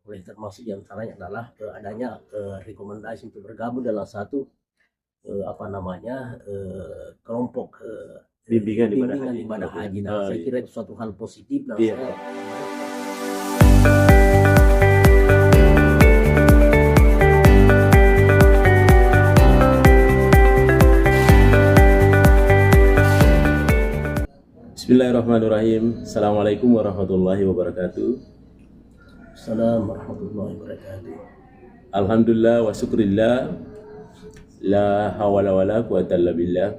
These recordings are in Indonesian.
Oleh termasuk yang antaranya adalah adanya rekomendasi untuk bergabung dalam satu kelompok bimbingan ibadah haji. Nah, saya kira itu suatu hal positif. Nah, iya. Bismillahirrahmanirrahim. Assalamualaikum warahmatullahi wabarakatuh. Assalamualaikum warahmatullahi wabarakatuh. Alhamdulillah wa syukrillah, la hawla wa la quwata illa billah.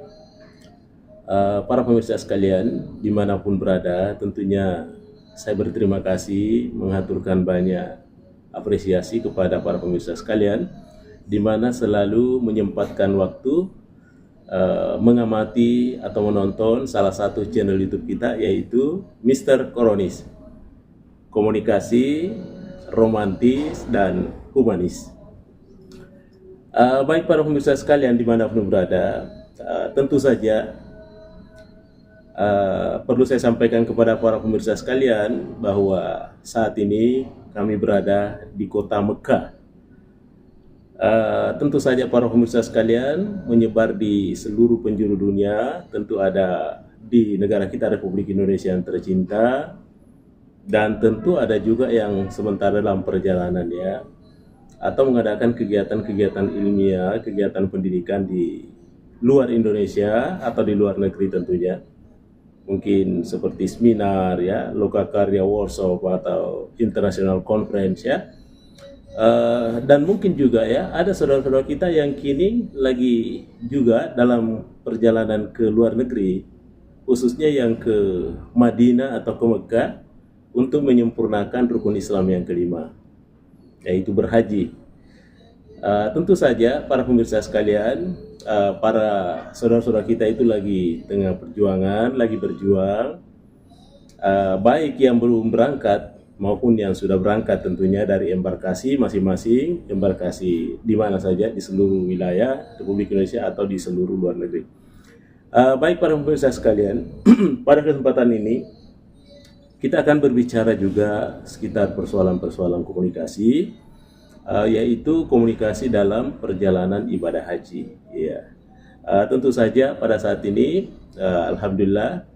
Para pemirsa sekalian dimanapun berada, tentunya saya berterima kasih, mengaturkan banyak apresiasi kepada para pemirsa sekalian, di mana selalu menyempatkan waktu mengamati atau menonton salah satu channel YouTube kita, yaitu Mr. Koronis, komunikasi romantis dan humanis. Baik para pemirsa sekalian dimanapun berada, tentu saja perlu saya sampaikan kepada para pemirsa sekalian bahwa saat ini kami berada di kota Mekah. Tentu saja para pemirsa sekalian menyebar di seluruh penjuru dunia, tentu ada di negara kita Republik Indonesia yang tercinta, dan tentu ada juga yang sementara dalam perjalanan ya, atau mengadakan kegiatan-kegiatan ilmiah, kegiatan pendidikan di luar Indonesia atau di luar negeri tentunya. Mungkin seperti seminar ya, Lokakarya Workshop atau International Conference ya. Dan mungkin juga ya ada saudara-saudara kita yang kini lagi juga dalam perjalanan ke luar negeri, khususnya yang ke Madinah atau ke Mekah untuk menyempurnakan rukun Islam yang kelima, yaitu berhaji. Tentu saja para pemirsa sekalian, para saudara-saudara kita itu lagi tengah perjuangan, lagi berjuang, baik yang belum berangkat maupun yang sudah berangkat tentunya dari embarkasi masing-masing, embarkasi di mana saja di seluruh wilayah Republik Indonesia atau di seluruh luar negeri. Baik para pemirsa sekalian, pada kesempatan ini kita akan berbicara juga sekitar persoalan-persoalan komunikasi, yaitu komunikasi dalam perjalanan ibadah haji. Ya, tentu saja pada saat ini, alhamdulillah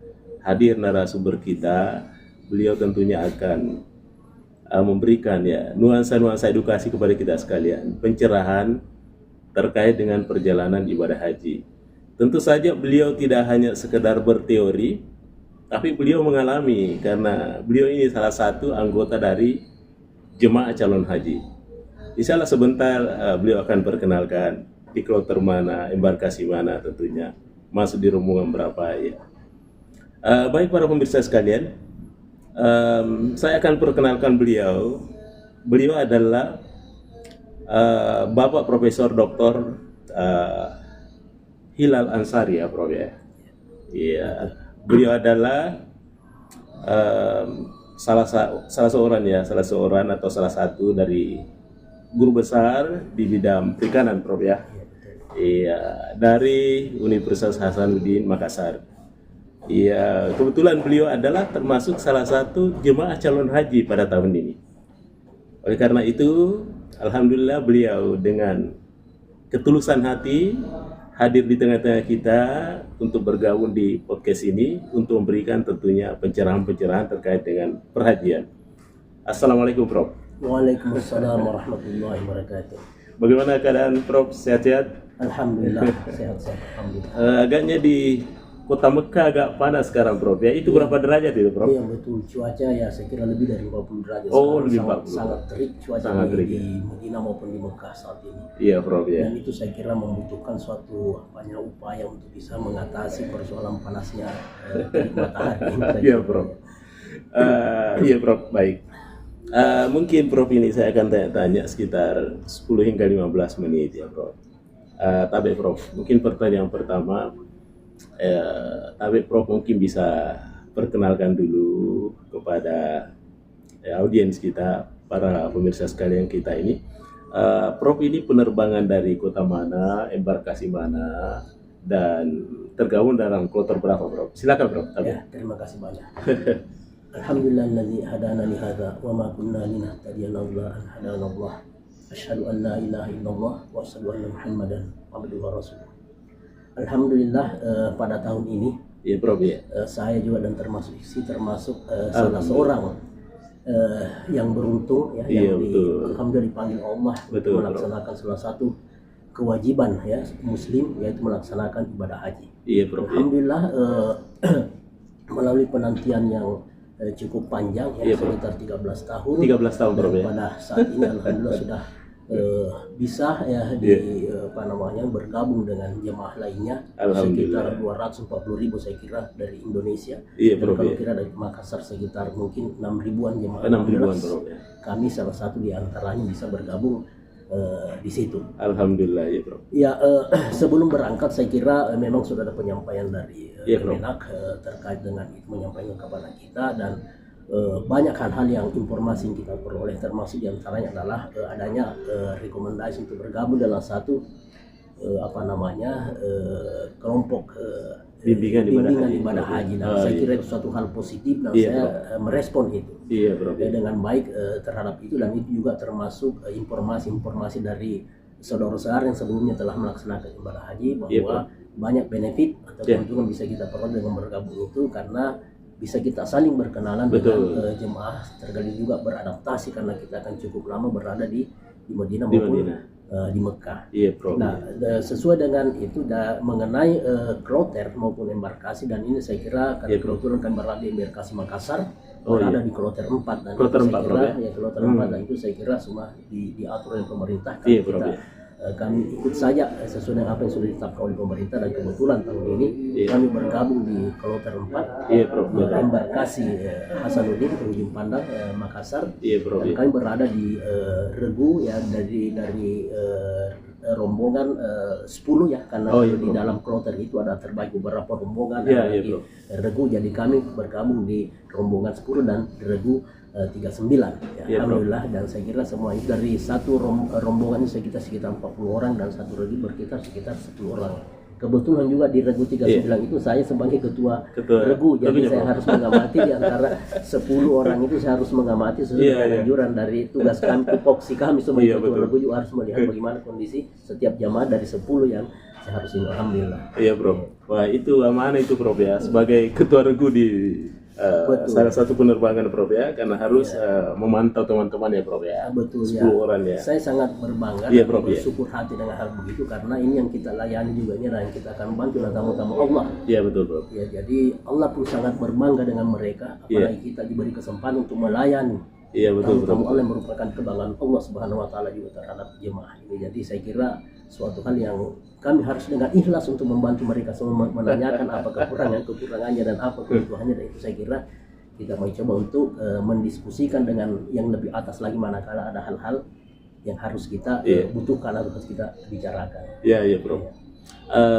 hadir narasumber kita. Beliau tentunya akan memberikan ya nuansa-nuansa edukasi kepada kita sekalian, pencerahan terkait dengan perjalanan ibadah haji. Tentu saja beliau tidak hanya sekedar berteori, tapi beliau mengalami, karena beliau ini salah satu anggota dari jemaah calon haji. Insya Allah sebentar beliau akan perkenalkan di kloter mana, embarkasi mana tentunya, masuk di rombongan berapa ya. Baik para pemirsa sekalian, saya akan perkenalkan beliau. Beliau adalah Bapak Profesor Dr. Hilal Ansari ya, Prof ya. Iya, beliau adalah salah seorang atau salah satu dari guru besar di bidang perikanan, Prof ya. Iya, dari Universitas Hasanuddin Makassar. Iya, kebetulan beliau adalah termasuk salah satu jemaah calon haji pada tahun ini. Oleh karena itu, alhamdulillah beliau dengan ketulusan hati hadir di tengah-tengah kita untuk bergabung di podcast ini untuk memberikan tentunya pencerahan-pencerahan terkait dengan perhajian. Assalamualaikum, Prof. Waalaikumsalam warahmatullahi wabarakatuh. Bagaimana keadaan, Prof? Sehat-sehat? Alhamdulillah, sehat-sehat. Alhamdulillah. Agaknya di Kota Mekah agak panas sekarang, Prof ya. Itu berapa derajat itu, Prof? Iya betul, cuaca ya saya kira lebih dari 50 derajat. Oh, lebih 40. Sangat terik cuaca sangat terik, di Madinah maupun di Mekah saat ini. Iya, Prof ya. Dan itu saya kira membutuhkan suatu upaya untuk bisa mengatasi persoalan panasnya terik matahari. Iya, Prof. Iya, Prof. Baik. Mungkin Prof ini saya akan tanya-tanya sekitar 10 hingga 15 menit ya, Prof. Tapi Prof, mungkin pertanyaan pertama, tapi Prof mungkin bisa perkenalkan dulu kepada audiens kita, para pemirsa sekalian kita ini. Prof ini penerbangan dari kota mana, embarkasi mana, dan tergabung dalam kloter berapa, Prof? Silakan, Prof. Ya, terima kasih banyak. Alhamdulillahilladzi hadana li hadza wa ma kunna linahtadiya laula an hadana Allah. Asyhadu an la ilaha illallah wa asyhadu anna Muhammadan abduhu wa rasuluh. Alhamdulillah pada tahun ini Iya Prof ya. Saya juga dan termasuk salah seorang yang beruntung ya, Iya, yang alhamdulillah dipanggil Allah untuk melaksanakan salah satu kewajiban ya muslim, yaitu melaksanakan ibadah haji. Iya Prof. Alhamdulillah melalui penantian yang cukup panjang ya, sekitar 13 tahun. 13 tahun Prof ya. Pada saat ini alhamdulillah sudah bisa ya bergabung dengan jemaah lainnya sekitar 240.000 saya kira dari Indonesia. Iya, dan kalau kira dari Makassar sekitar mungkin 6.000-an jemaah. 6.000-an Prof ya. Kami salah satu di antaranya bisa bergabung di situ. Alhamdulillah ya Prof. Ya sebelum berangkat saya kira memang sudah ada penyampaian dari Kemenak terkait dengan itu, menyampaikan kepada kita, dan banyak hal-hal yang informasi yang kita peroleh, termasuk diantaranya adalah adanya rekomendasi untuk bergabung dalam satu kelompok bimbingan ibadah haji. Dan saya kira itu suatu hal positif dan saya merespon itu dengan baik terhadap itu, dan itu juga termasuk informasi-informasi dari saudara-saudara yang sebelumnya telah melaksanakan ibadah haji bahwa banyak benefit atau keuntungan bisa kita peroleh dengan bergabung itu, karena bisa kita saling berkenalan dengan jemaah, terkadang juga beradaptasi karena kita akan cukup lama berada di Madinah maupun di Mekah. Iya, Prof. Nah, sesuai dengan itu mengenai kloter maupun embarkasi, dan ini saya kira karena kebetulan kan berada di embarkasi Makassar, berada di kloter 4, dan kloter 4 kloter 4, dan itu saya kira semua diatur oleh pemerintah. Kami ikut saja sesuai dengan apa yang sudah ditetapkan oleh pemerintah, dan kebetulan tahun ini kami bergabung di kloter 4 embarkasi Hasanuddin ke ujung Pandang Makassar. Dan kami berada di Regu ya, dari rombongan 10 ya, karena di dalam kloter itu ada terbagi beberapa rombongan Regu, jadi kami bergabung di rombongan 10 dan Regu 39 ya, alhamdulillah. Dan saya kira semua itu dari satu rombongan ini sekitar 40 orang, dan satu Regu berkisar sekitar 10 orang. Kebetulan juga di Regu 39 itu saya sebagai ketua Regu, jadi saya harus mengamati di antara 10 orang itu, saya harus mengamati sesuai dengan anjuran dari tugas kami, tupoksi kami sebagai ketua Regu, juga harus melihat bagaimana kondisi setiap jamaah dari 10 yang saya harus ini. Alhamdulillah. Iya Bro. Wah, itu amanah itu Prof ya, sebagai ketua Regu di salah satu penerbangan Prof ya, karena harus memantau teman-teman ya Prof ya. Betul 10 orang ya. Saya sangat berbangga dan bersyukur hati dengan hal begitu, karena ini yang kita layani juga ini, dan kita akan bantu tamu-tamu Allah. Iya betul Prof. Ya, jadi Allah pun sangat berbangga dengan mereka, apalagi kita diberi kesempatan untuk melayani. Iya betul. Tamu Allah yang merupakan kebanggaan Allah Subhanahu wa taala juga terhadap jemaah ini. Jadi saya kira suatu hal yang kami harus dengan ikhlas untuk membantu mereka semua, menanyakan apa kekurangannya dan apa kebutuhannya, dan itu saya kira kita mau coba untuk mendiskusikan dengan yang lebih atas lagi manakala ada hal-hal yang harus kita butuhkan atau harus kita bicarakan. Iya Prof.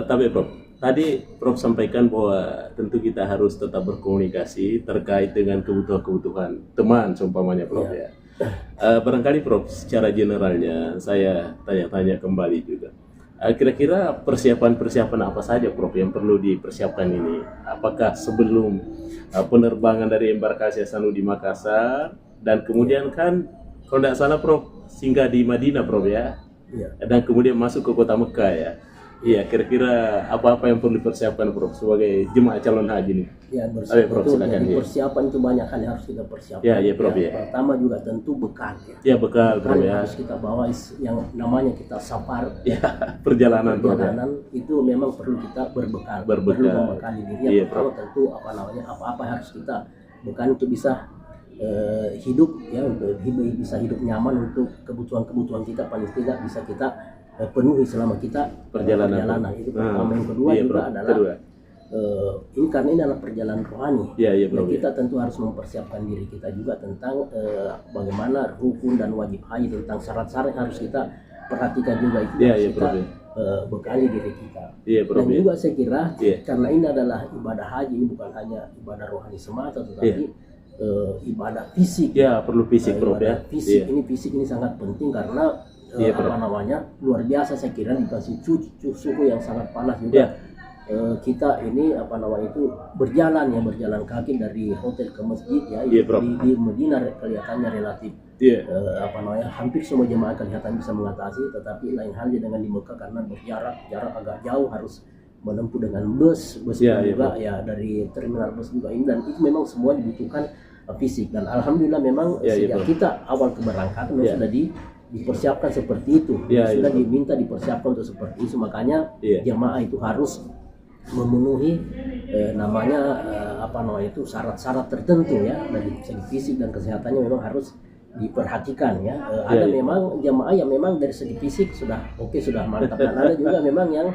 Tapi Prof, tadi Prof sampaikan bahwa tentu kita harus tetap berkomunikasi terkait dengan kebutuhan teman seumpamanya Prof ya. Barangkali Prof, secara generalnya saya tanya-tanya kembali juga. Kira-kira persiapan apa saja Prof yang perlu dipersiapkan ini? Apakah sebelum penerbangan dari embarkasi Hasanuddin di Makassar, dan kemudian kan kalau tidak salah Prof singgah di Madinah Prof ya, dan kemudian masuk ke kota Mekah ya. Iya, kira-kira apa-apa yang perlu dipersiapkan Prof sebagai jemaah calon haji nih? Ya, Prof, silakan. Persiapan itu banyak hal yang harus kita persiapkan. Iya Prof ya. Pertama juga tentu bekal ya. Iya bekal Prof ya. Harus kita bawa yang namanya kita safar. Ya, perjalanan itu memang perlu kita berbekal. Perlu membekali diri. Yang pertama tentu apa-apa harus kita bekal untuk bisa hidup ya, untuk bisa hidup nyaman, untuk kebutuhan kita paling tidak bisa kita penuhi selama kita perjalanan. Itu pertama. Yang kedua juga adalah ini karena ini adalah perjalanan rohani. Kita tentu harus mempersiapkan diri kita juga tentang bagaimana rukun dan wajib haji, tentang syarat-syarat yang harus kita perhatikan juga, itu kita bekali diri kita. Dan juga saya kira karena ini adalah ibadah haji, ini bukan hanya ibadah rohani semata, tetapi ibadah fisik. Perlu fisik Prof ya. Fisik ini sangat penting karena luar biasa saya kira, dikasih suhu yang sangat panas juga. kita ini berjalan kaki dari hotel ke masjid ya. Di Medina kelihatannya relatif hampir semua jemaah kelihatan bisa mengatasi, tetapi lain halnya dengan di Mekah karena jarak agak jauh, harus menempuh dengan bus juga dari terminal bus juga ini, dan itu memang semua dibutuhkan fisik. Dan alhamdulillah memang sejak kita awal keberangkatan sudah dipersiapkan seperti itu, sudah diminta dipersiapkan untuk seperti itu. Makanya jemaah itu harus memenuhi syarat-syarat tertentu ya, dari segi fisik dan kesehatannya memang harus diperhatikan ya. Ada memang jemaah yang memang dari segi fisik sudah sudah mantap, dan ada juga memang yang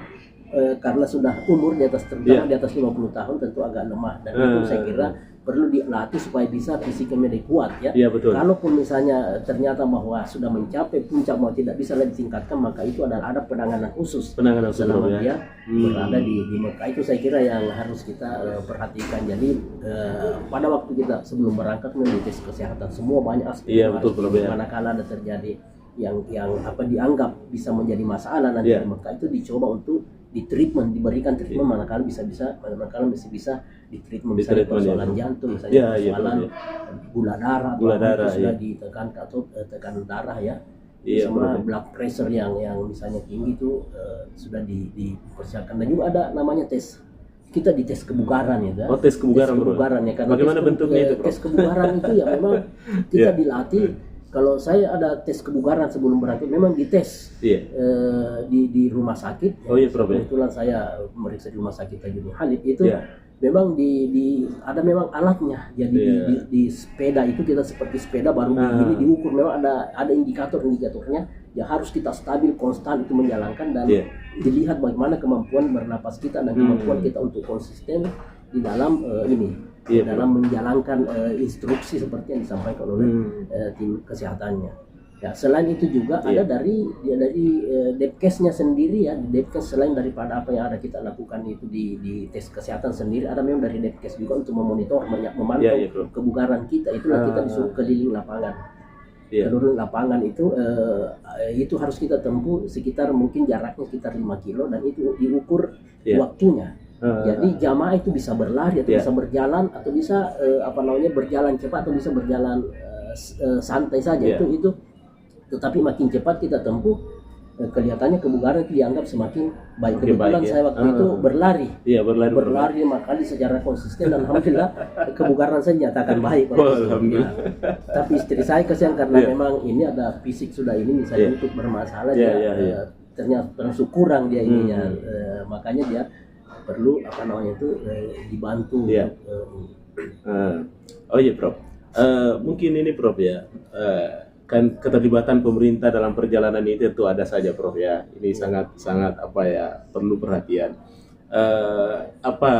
karena sudah umur di atas 50 tahun tentu agak lemah, dan itu saya kira perlu dilatih supaya bisa fisiknya menjadi kuat ya. Betul. Kalaupun misalnya ternyata bahwa sudah mencapai puncak mau tidak bisa lagi ditingkatkan, maka itu ada penanganan khusus selama dia berada di Mekah. Itu saya kira yang harus kita perhatikan. Jadi pada waktu kita sebelum berangkat dites kesehatan semua banyak aspek. Manakala ada terjadi yang dianggap bisa menjadi masalah nanti di Mekah, itu dicoba untuk diberikan treatment manakala bisa ditreatment, misalnya persoalan jantung, misalnya persoalan gula darah sudah ditekan atau tekanan darah ya. Sama blood pressure yang misalnya tinggi itu sudah dipersiapkan. Dan juga ada namanya tes, kita dites kebugaran ya. Tes kebugaran ya. Karena bagaimana bentuknya itu? Tes kebugaran itu ya memang kita dilatih. Kalau saya ada tes kebugaran sebelum berangkat, memang dites di rumah sakit. Kebetulan saya meriksa di rumah sakit Tajudin Khalid itu. Memang ada memang alatnya. Jadi di sepeda itu kita seperti sepeda baru ini diukur, memang ada indikatornya yang harus kita stabil konstan itu menjalankan, dan dilihat bagaimana kemampuan bernapas kita dan kemampuan kita untuk konsisten di dalam dalam menjalankan instruksi seperti yang disampaikan oleh tim kesehatannya. Ya, selain itu juga ada dari Depkesnya sendiri ya. Di Depkes selain daripada apa yang ada kita lakukan itu di tes kesehatan sendiri, ada memang dari Depkes juga untuk memonitor, memantau kebugaran kita. Itulah kita disuruh keliling lapangan. Keliling lapangan itu harus kita tempuh sekitar mungkin jaraknya sekitar 5 kilo, dan itu diukur waktunya. Jadi jamaah itu bisa berlari atau bisa berjalan atau bisa berjalan cepat atau bisa berjalan santai saja. Itu tetapi makin cepat kita tempuh, kelihatannya kebugaran itu dianggap semakin baik. Kebetulan saya waktu itu berlari 5 kali secara konsisten, dan alhamdulillah kebugaran saya nyatakan baik. Tapi istri saya kasihan karena memang ini ada fisik sudah ini misalnya untuk bermasalah, ternyata termasuk kurang dia ininya, makanya dia perlu dibantu. Prof. Mungkin ini Prof ya, kan keterlibatan pemerintah dalam perjalanan ini tentu ada saja Prof ya. Ini sangat perlu perhatian. Apa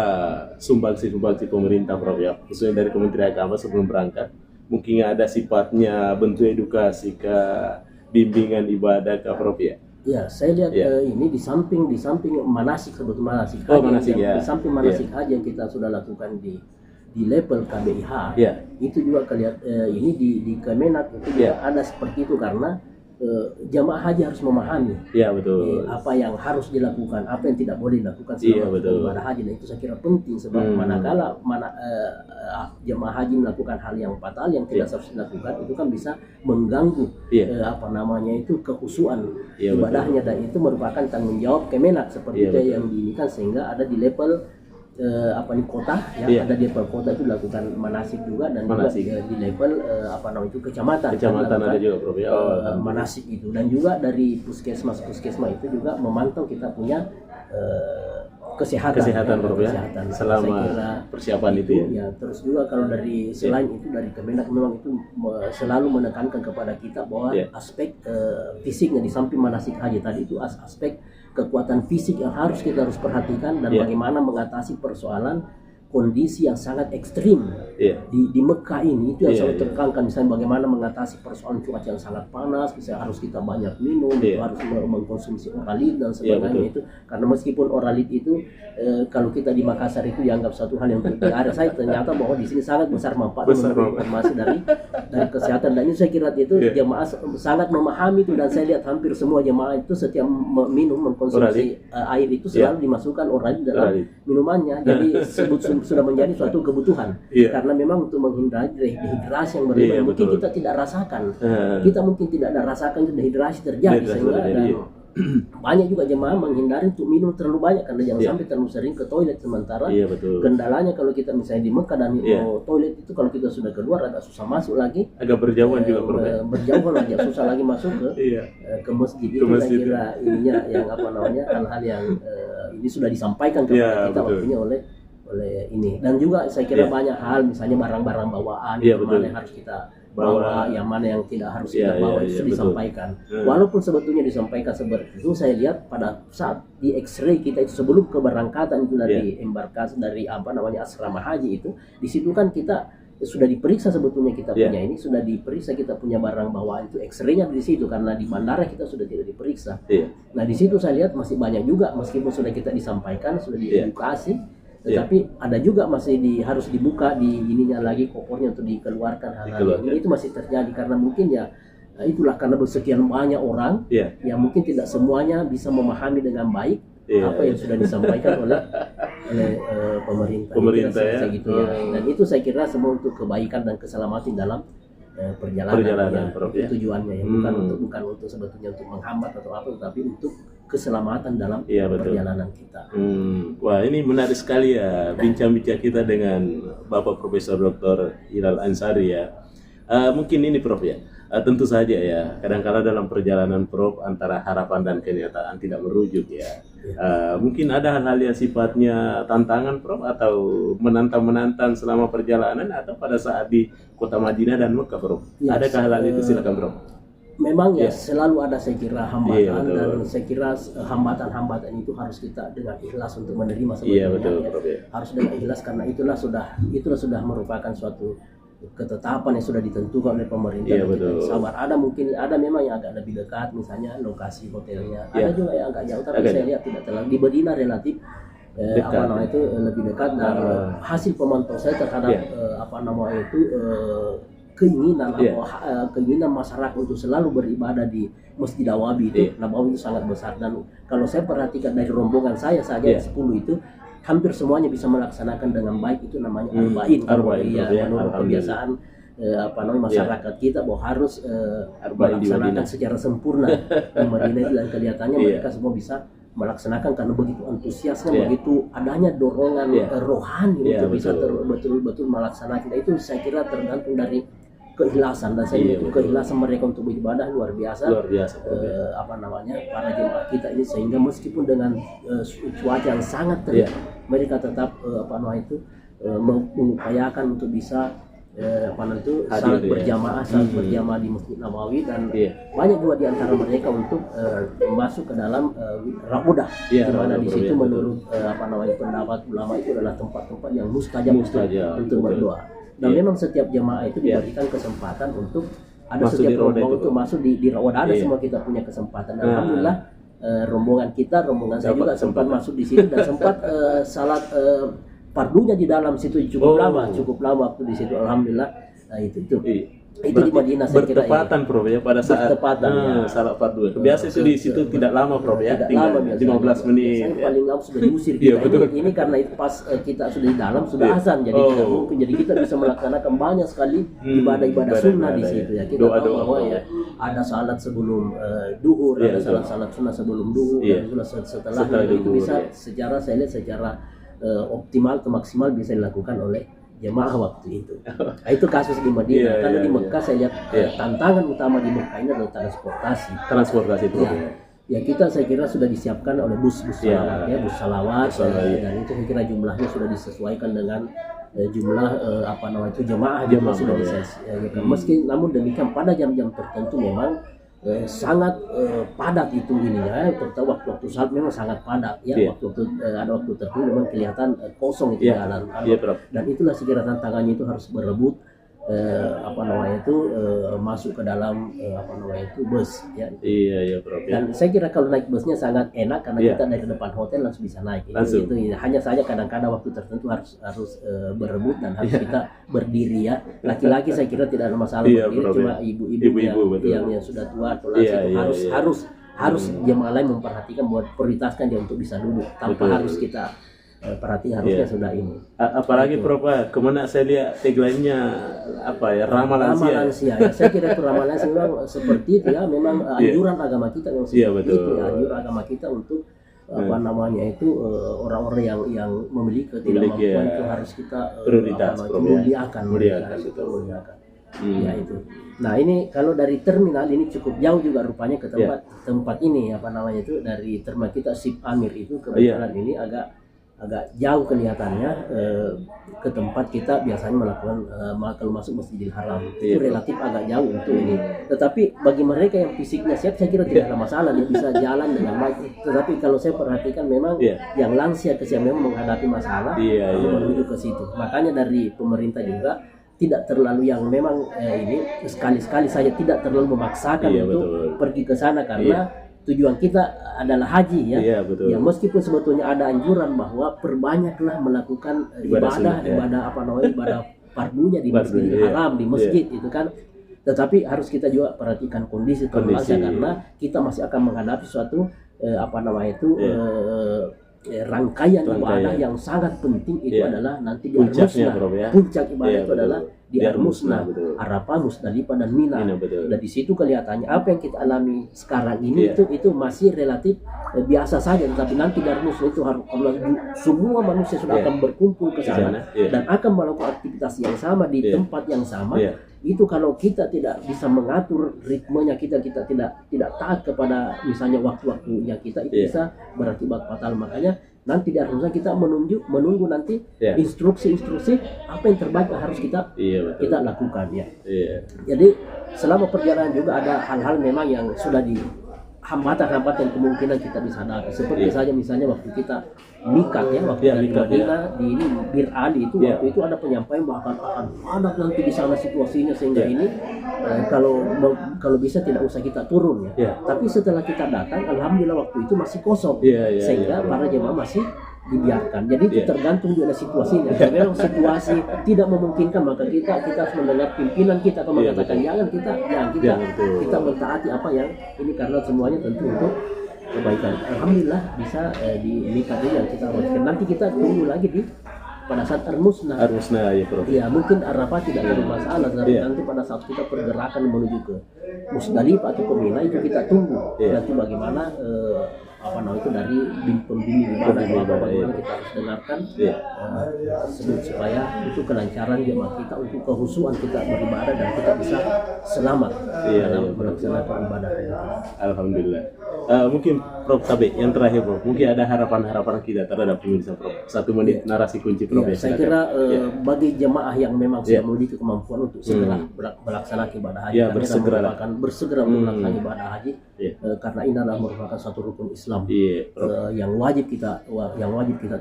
sumbangsi pemerintah Prof ya, khususnya dari Kementerian Agama sebelum berangkat? Mungkin ada sifatnya bentuk edukasi ke bimbingan ibadah ke Prof ya? Ya, saya lihat ini di samping manasik, sebetulnya manasik di samping manasik haji yang kita sudah lakukan di level KBIH, itu juga ini di Kemenak itu juga ada seperti itu, karena jamaah haji harus memahami apa yang harus dilakukan, apa yang tidak boleh dilakukan selama ibadah haji. Dan itu saya kira penting, sebab manakala jamaah haji melakukan hal yang fatal yang tidak harus dilakukan, itu kan bisa mengganggu kekhusyuan ibadahnya, dan itu merupakan tanggung jawab Kemenak seperti itu yang diinginkan, sehingga ada di level kota ada di level kota itu dilakukan manasik juga, dan juga di level kecamatan ada juga Prof ya. Manasik itu, dan juga dari puskesmas itu juga memantau kita punya kesehatan Prof ya, selama persiapan itu ya. Terus juga kalau dari selain itu dari Kemenak memang itu selalu menekankan kepada kita bahwa aspek fisiknya di samping manasik haji tadi itu aspek kekuatan fisik yang harus perhatikan, dan bagaimana mengatasi persoalan kondisi yang sangat ekstrim di Mekah ini, itu yang selalu tekankan, misalnya bagaimana mengatasi persoalan cuaca yang sangat panas, misalnya harus kita banyak minum, harus mengkonsumsi oralit dan sebagainya itu, karena meskipun oralit itu kalau kita di Makassar itu dianggap satu hal yang penting, ada saya ternyata bahwa di sini sangat besar manfaat menurut informasi dari kesehatan, dan ini saya kira itu jemaah sangat memahami itu, dan saya lihat hampir semua jemaah itu setiap minum mengkonsumsi air itu selalu dimasukkan oralit dalam minumannya, jadi sudah menjadi suatu kebutuhan karena memang untuk menghindari dehidrasi yang berlebihan. Mungkin kita tidak rasakan, kita mungkin tidak ada rasakan dehidrasi terjadi, sehingga banyak juga jemaah menghindari untuk minum terlalu banyak karena jangan sampai terlalu sering ke toilet, sementara kendalanya kalau kita misalnya di Mekah dan toilet itu kalau kita sudah keluar agak susah masuk lagi, agak berjauhan juga berjauhan lagi, susah lagi masuk ke masjid. Itu saya kira ininya yang hal-hal yang ini sudah disampaikan kepada kita waktunya oleh ini, dan juga saya kira banyak hal, misalnya barang-barang bawaan yang mana yang harus kita bawa, yang mana yang tidak harus kita bawa, itu disampaikan. Walaupun sebetulnya disampaikan seperti itu, saya lihat pada saat di X-ray kita itu sebelum keberangkatan itu dari embarkasi dari asrama haji itu, di situ kan kita sudah diperiksa sebetulnya kita punya ini, sudah diperiksa kita punya barang bawaan itu, X-ray-nya di situ, karena di bandara kita sudah tidak diperiksa. Nah di situ saya lihat masih banyak juga, meskipun sudah kita disampaikan, sudah diedukasi, tetapi ada juga masih harus dibuka di ininya lagi, kopornya untuk dikeluarkan hal-hal ini. Itu masih terjadi karena mungkin itulah karena bersekian banyak orang yang mungkin tidak semuanya bisa memahami dengan baik apa yang sudah disampaikan oleh pemerintah gitu ya. Dan itu saya kira semua untuk kebaikan dan keselamatan dalam perjalanan tujuannya bukan untuk sebetulnya untuk menghambat atau apa, tetapi untuk keselamatan dalam perjalanan kita. Wah, ini menarik sekali ya bincang-bincang kita dengan Bapak Profesor Dr. Hilal Ansari ya. Mungkin ini Prof ya, tentu saja ya, kadang-kadang dalam perjalanan Prof antara harapan dan kenyataan tidak merujuk ya. Mungkin ada hal-hal yang sifatnya tantangan Prof, atau menantang-menantang selama perjalanan, atau pada saat di Kota Madinah dan Mekah Prof. Adakah hal itu? Silakan Prof. Memang selalu ada saya kira hambatan, dan saya kira hambatan-hambatan itu harus kita dengan ikhlas untuk menerima sebetulnya. Harus dengan ikhlas, karena itulah sudah merupakan suatu ketetapan yang sudah ditentukan oleh pemerintah. Kita sabar. Ada memang yang agak lebih dekat, misalnya lokasi hotelnya. Ada juga yang agak jauh, tapi saya lihat tidak terlalu. Di Madinah relatif itu lebih dekat, dan hasil pemantauan saya terhadap keinginan masyarakat untuk selalu beribadah di Masjid Nabawi itu, Nabawi itu sangat besar. Dan kalau saya perhatikan dari rombongan saya saja 10 itu, hampir semuanya bisa melaksanakan dengan baik. Itu namanya arba'in menurut kebiasaan masyarakat kita, bahwa harus melaksanakan secara sempurna di Madinah itu, dan kelihatannya mereka semua bisa melaksanakan karena begitu antusiasnya, begitu adanya dorongan rohani untuk bisa betul-betul melaksanakan. Itu saya kira tergantung dari keikhlasan, dan saya keikhlasan mereka untuk beribadah luar biasa. Para jemaah kita ini, sehingga meskipun dengan cuaca yang sangat terik, mereka tetap mengupayakan untuk bisa salat berjamaah di Masjid Nabawi, dan banyak juga di antara mereka untuk masuk ke dalam Raudah, di mana di situ menurut pendapat ulama itu adalah tempat-tempat yang mustajab untuk berdoa. Dan memang setiap jemaah itu diberikan kesempatan untuk setiap rombongan untuk masuk di Raudah. Ada semua kita punya kesempatan. Dan alhamdulillah rombongan saya juga sempat masuk di situ, dan sempat salat fardunya di dalam situ cukup lama waktu di situ, alhamdulillah. Itu di Madinah saya kira bertepatan Prof ya pada saat salat fardu. Biasa itu di situ tidak lama Prof ya, tinggal 15 menit. Paling lama sudah diusir kita. Ini karena itu pas kita sudah di dalam sudah azan, jadi tidak mungkin, jadi kita bisa melaksanakan banyak sekali ibadah sunnah di situ ya. Kita tahu bahwa ada salat sebelum duhur, ada salat sunnah sebelum duhur, dan setelah itu bisa secara optimal atau maksimal bisa dilakukan oleh jemaah waktu itu. Itu kasus di Madinah. Kalau di Mekah saya lihat tantangan utama di Mekah ini adalah transportasi itu. Ya kita saya kira sudah disiapkan oleh bus salawat, dan itu saya kira jumlahnya sudah disesuaikan dengan jumlah jemaah sudah disesuaikan. Meski namun demikian pada jam-jam tertentu memang sangat padat itu ininya, terutama waktu saat memang sangat padat ya, waktu ada waktu tertentu memang kelihatan kosong itu jalan, dan itulah sekira tantangannya itu harus berebut masuk ke dalam bus ya. Dan saya kira kalau naik busnya sangat enak karena kita dari depan hotel langsung bisa naik itu hanya saja kadang-kadang waktu tertentu harus berebut dan harus kita berdiri ya. Laki-laki saya kira tidak ada masalah berdiri, cuma ibu-ibu yang sudah tua atau lansia harus jemaah lain memperhatikan buat prioritaskan dia untuk bisa duduk tanpa harus kita perhatian harusnya sudah ini. Apalagi Prof, kemana saya lihat tagline-nya ramah lansia. Ya. Saya kira itu ramah lansia memang seperti itu ya, memang anjuran agama kita memang seperti itu ya, anjuran agama kita untuk orang-orang yang memiliki ketidakmampuan itu harus kita muliakan. Ya itu. Nah ini kalau dari terminal ini cukup jauh juga rupanya ke tempat ini dari terminal kita Sip Amir itu kebetulan ini agak jauh kelihatannya ke tempat kita biasanya melakukan kalau masuk Masjidil Haram itu relatif agak jauh untuk ini. Tetapi bagi mereka yang fisiknya siap, saya kira tidak ada masalah, dia bisa jalan dengan baik. Tetapi kalau saya perhatikan memang yang lansia kesian memang menghadapi masalah menuju ke situ. Makanya dari pemerintah juga tidak terlalu yang memang ini sekali-sekali saja tidak terlalu memaksakan untuk pergi ke sana karena tujuan kita adalah haji ya. Ya meskipun sebetulnya ada anjuran bahwa perbanyaklah melakukan ibadah fardunya di Masjidil Haram, di masjid itu kan. Tetapi harus kita juga perhatikan kondisi karena kita masih akan menghadapi suatu rangkaian ibadah yang sangat penting itu adalah nanti di Ar-Musna. Puncak ibadah itu adalah di Ar-Musna, Arafah, Musdalifah dan Mina. Dan di situ kelihatannya apa yang kita alami sekarang ini itu masih relatif biasa saja, tetapi nanti di Ar-Musna itu harus semua manusia sudah akan berkumpul ke sana dan akan melakukan aktivitas yang sama di tempat yang sama. Itu kalau kita tidak bisa mengatur ritmenya, kita tidak taat kepada misalnya waktu-waktunya kita, itu bisa berakibat fatal. Makanya nanti di Ar-Musna kita menunggu nanti instruksi apa yang terbaik harus kita lakukan ya. Jadi selama perjalanan juga ada hal-hal memang yang sudah di hambatan kemungkinan kita bisa hadapi, seperti saja misalnya waktu kita mikat ya, waktu dari Madinah di ini Bir Ali itu waktu itu ada penyampaian bahkan akan padat nanti di sana situasinya sehingga ini kalau bisa tidak usah kita turun ya. Tapi setelah kita datang alhamdulillah waktu itu masih kosong sehingga para jemaah masih dibiarkan. Jadi itu tergantung juga situasinya. Kalau memang situasi tidak memungkinkan maka kita harus mendengar pimpinan kita kalau mengatakan jangan kita mentaati apa yang ini karena semuanya tentu untuk kebaikan. Alhamdulillah bisa di mikat yang kita rumuskan. Nanti kita tunggu lagi pada saat Ar-Musna ya Prof. Ya mungkin Arafah tidak ada masalah, tapi nanti pada saat kita pergerakan menuju ke Musdalifah atau ke Mina itu kita tunggu nanti bagaimana itu dari pembimbing ibadah bagaimana kita harus dengarkan supaya itu kelancaran jemaah kita untuk kehusuan kita beribadah dan kita bisa selamat dalam melaksanakan ibadah. Alhamdulillah. Mungkin Prof Tabe yang terakhir Prof, mungkin ada harapan kita terhadap pemirsa Prof. 1 menit narasi kunci Prof. Saya kira bagi jemaah yang memang sudah memiliki kemampuan untuk segera melaksanakan ibadah haji, bersegera untuk melaksanakan ibadah haji karena ini adalah merupakan satu rukun Islam yang wajib kita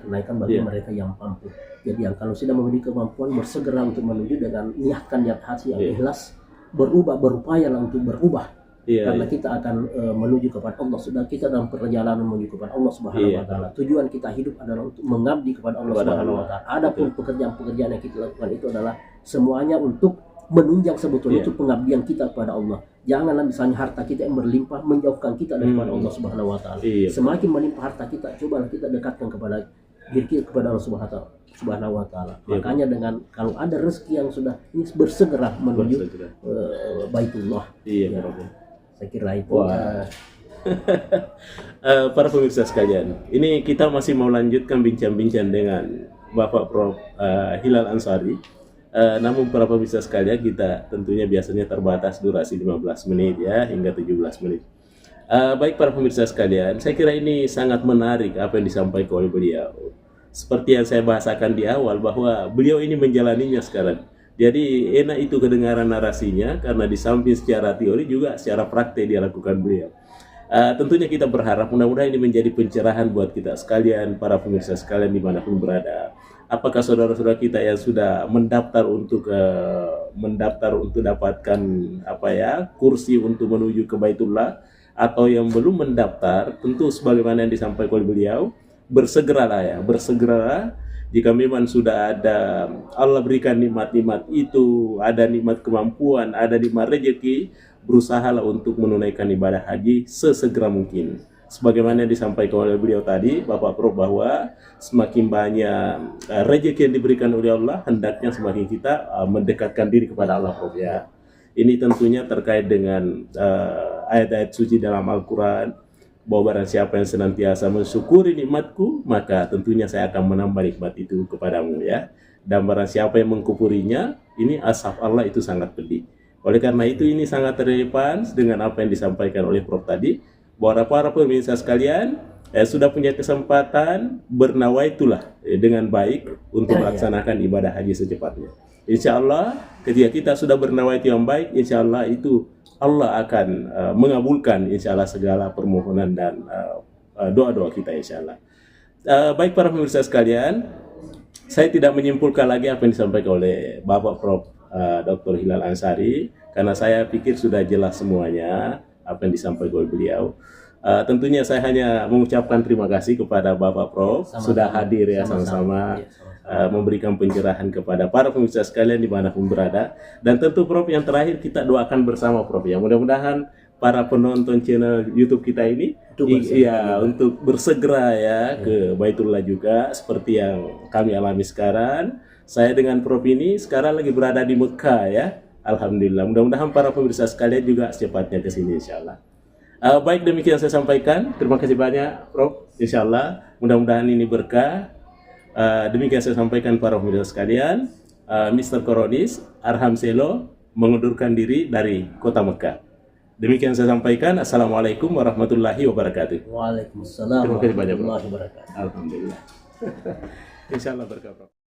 tunaikan bagi mereka yang mampu. Jadi yang kalau sudah memiliki kemampuan bersegera untuk menuju dengan niatkan niat hati yang ikhlas, berupayalah untuk berubah. Karena kita akan menuju kepada Allah, sudah kita dalam perjalanan menuju kepada Allah Subhanahu wa taala. Tujuan kita hidup adalah untuk mengabdi kepada Allah Subhanahu wa taala. Adapun pekerjaan-pekerjaan yang kita lakukan itu adalah semuanya untuk menunjang sebetulnya itu pengabdian kita kepada Allah. Janganlah misalnya harta kita yang berlimpah menjauhkan kita daripada Allah Subhanahu wa taala. Semakin melimpah harta kita, cobalah kita dekatkan kepada diri kita kepada Allah Subhanahu wa taala. Makanya dengan kalau ada rezeki yang sudah ini bersegera menuju Baitullah. Saya kira itu. Para pemirsa sekalian, ini kita masih mau lanjutkan bincang-bincang dengan Bapak Prof Hilal Ansari. Namun para pemirsa sekalian, kita tentunya biasanya terbatas durasi 15 menit ya hingga 17 menit. Baik para pemirsa sekalian, saya kira ini sangat menarik apa yang disampaikan oleh beliau. Seperti yang saya bahasakan di awal bahwa beliau ini menjalaninya sekarang. Jadi enak itu kedengaran narasinya karena di samping secara teori juga secara praktek dia lakukan beliau. Tentunya kita berharap mudah-mudahan ini menjadi pencerahan buat kita sekalian, para pemirsa sekalian dimanapun berada. Apakah saudara-saudara kita yang sudah mendaftar untuk dapatkan kursi untuk menuju ke Baitullah, atau yang belum mendaftar, tentu sebagaimana yang disampaikan oleh beliau, bersegeralah. Jika memang sudah ada Allah berikan nikmat-nikmat itu, ada nikmat kemampuan, ada nikmat rezeki, berusahalah untuk menunaikan ibadah haji sesegera mungkin. Sebagaimana yang disampaikan oleh beliau tadi, Bapak Prof, bahwa semakin banyak rezeki yang diberikan oleh Allah, hendaknya semakin kita mendekatkan diri kepada Allah, Prof, ya. Ini tentunya terkait dengan ayat-ayat suci dalam Al-Quran, bahwa barang siapa yang senantiasa mensyukuri nikmatku, maka tentunya saya akan menambah nikmat itu kepadamu, ya. Dan barang siapa yang mengkufurinya, ini azab Allah itu sangat pedih. Oleh karena itu ini sangat relevan dengan apa yang disampaikan oleh Prof tadi, bahwa para pemirsa sekalian sudah punya kesempatan bernawaitulah dengan baik untuk melaksanakan ibadah haji secepatnya. Insya Allah ketika kita sudah bernawaitu yang baik, insya Allah itu Allah akan mengabulkan insya Allah segala permohonan dan doa-doa kita insya Allah. Baik para pemirsa sekalian, saya tidak menyimpulkan lagi apa yang disampaikan oleh Bapak Prof Dr. Hilal Ansari, karena saya pikir sudah jelas semuanya apa yang disampaikan oleh beliau. Tentunya saya hanya mengucapkan terima kasih kepada Bapak Prof sudah hadir ya sama-sama. Memberikan pencerahan kepada para pemirsa sekalian dimanapun berada. Dan tentu Prof yang terakhir kita doakan bersama Prof ya, mudah-mudahan para penonton channel YouTube kita ini untuk bersegera ya ke Baitullah juga seperti yang kami alami sekarang. Saya dengan Prof ini sekarang lagi berada di Mekah ya. Alhamdulillah, mudah-mudahan para pemirsa sekalian juga secepatnya ke sini insyaallah. Baik, demikian saya sampaikan. Terima kasih banyak Prof. Insyaallah mudah-mudahan ini berkah. Demikian saya sampaikan para pemirsa sekalian. Mr. Koronis Arham Selo mengundurkan diri dari kota Mekah. Demikian saya sampaikan. Assalamualaikum warahmatullahi wabarakatuh. Waalaikumsalam warahmatullahi wabarakatuh. Alhamdulillah. Insyaallah berkah Prof.